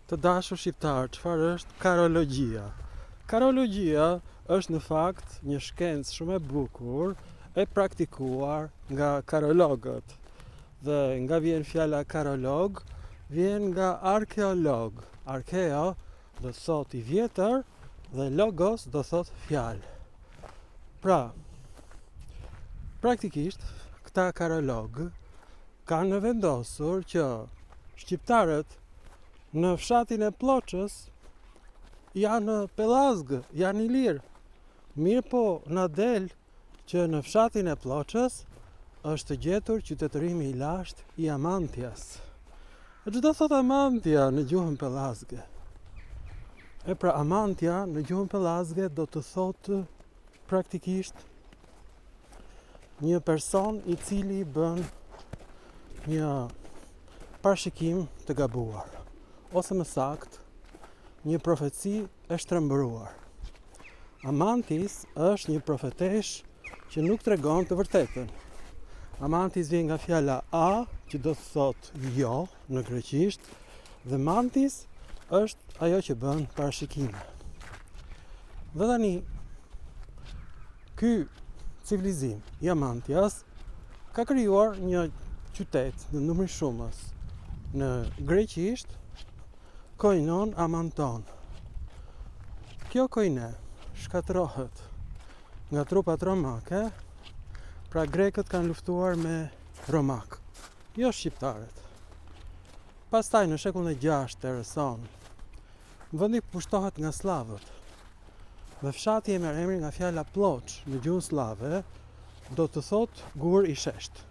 Të dashur shqiptar, çfarë është karologjia? Karologjia është në fakt një shkencë shumë e bukur e praktikuar nga karologët. Dhe nga vjen fjala karolog, vjen nga arkeolog. Arkeo do të thotë i vjetër dhe logos do thotë fjalë. Pra, praktikisht këta karolog kanë vendosur që shqiptarët në fshatin e Ploçës janë pellazgë, janë i lirë. Mirë po na del që në fshatin e Ploçës është gjetur qytetërimi i lashtë i Amantias. E çdo thot Amantia në gjuhën pellazgë? E pra Amantia në gjuhën pellazgë do të thotë praktikisht një person i cili bën një parashikim të gabuar, ose më sakt, një profeci e shtrembëruar. Amantis është një profetesh që nuk tregon të vërtetën. Amantis vjen nga fjala a, që do të thotë jo në greqisht, dhe mantis është ajo që bën parashikime. Dhe tani, ky civilizim i Amantias ka krijuar një qytet në numrin shumës. Në greqisht koinon Amanton. Kjo koine shkatërrohet nga trupat romake, pra grekët kanë luftuar me romak, jo shqiptarët. Pastaj në shekullin e 6 të erës sonë, vendi pushtohet nga slavët. Dhe fshati e merr emrin nga fjala Ploç në gjuhën slave, do të thotë gur i shesht.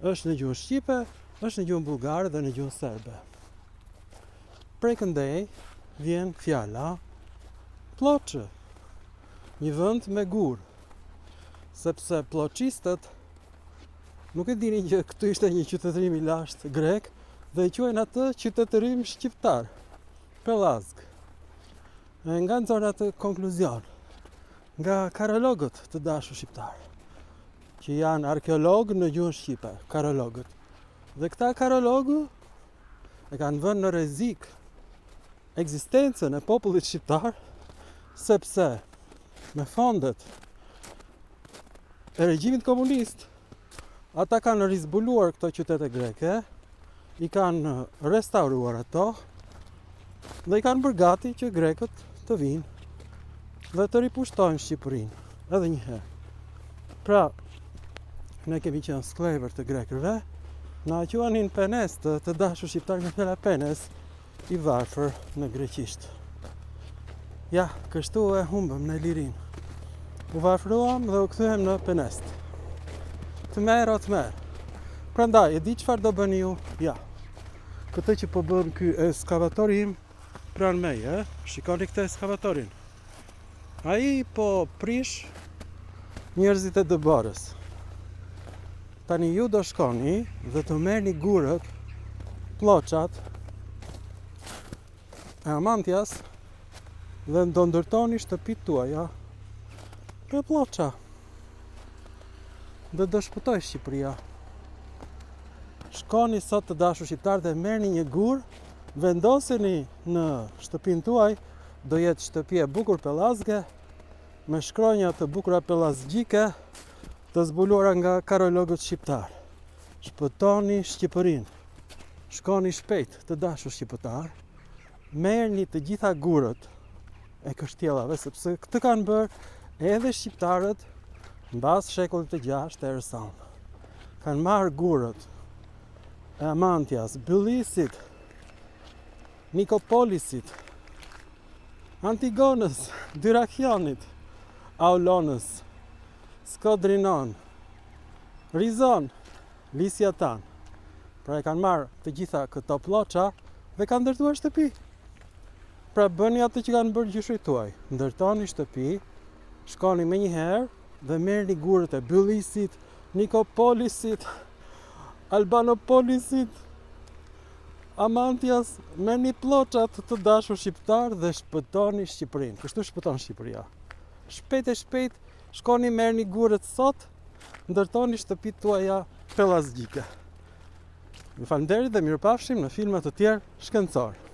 Është në gjuhën shqipe, është në gjuhën bullgare dhe në gjuhën serbe. Prej këndej vjen fjala Ploçë, një vend me gur, sepse ploçistët nuk e dinin që këtu ishte një qytetërim i lashtë grek dhe e quajnë atë qytetërim shqiptar, pellazg. E nga nxorr atë konkluzion nga karologët të dashur shqiptar, që janë arkeologë në gjuhën shqipe, karologët. Dhe këta karologë e kanë vënë në rrezik ekzistencën e popullit shqiptar, sepse me fondet e regjimit komunist ata kanë rizbuluar këto qytete greke, i kanë restauruar ato dhe i kanë bërë gati që grekët të vinë dhe të ripushtojnë Shqipërinë edhe një herë. Pra, ne kemi qenë sklever të grekëve, na quanin penes të dashur shqiptar nga fjala penes, i varfër në greqisht. Ja, kështu e humbëm në lirinë. U varfëruam dhe u kthyem në penest. Të merë o të merë. Prandaj, e di çfarë do bëni ju? Ja, këtë që po bën ky ekskavatori im pranë meje, shikoni këtë ekskavatorin. Ai po prish njerëzit e dëborës. Tani ju do shkoni dhe të merrni gurët, ploçat e Amantias dhe do ndërtoni shtëpitë tuaja me ploça. Dhe do shpëtoj Shqipëria. Shkoni sot të dashur shqiptar dhe merrni një gur, vendoseni në shtëpinë tuaj, do jetë shtëpi e bukur pellazge, me shkronja të bukura pellazgjike, të zbuluara nga karologët shqiptar. Shpëtoni Shqipërinë. Shkoni shpejt të dashur shqiptar, merrni të gjitha gurët e kështjellave, sepse këtë kanë bërë edhe shqiptarët mbas shekullit të 6 të erës sonë. Kanë marrë gurët e Amantias, Byllisit, Nikopolisit, Antigonës, Dyrakionit, Aulonës, Skodrinon, Rizon, Lisjatan. Pra e kanë marrë të gjitha këto ploça dhe kanë ndërtuar shtëpi. Pra bëni atë që kanë bërë gjyshrit tuaj. Ndërtoni shtëpi, shkoni me një herë dhe merrni gurët e Byllisit, Nikopolisit, Albanopolisit, Amantias, merrni ploçat të dashur shqiptar dhe shpëtoni Shqipërinë. Kështu shpëton Shqipëria. Shpejt e shpejt, shkoni merrni gurët sot, ndërtoni shtëpitë tuaja pellazgjike. Ju falenderoj dhe mirupafshim në filma të tjerë shkencor.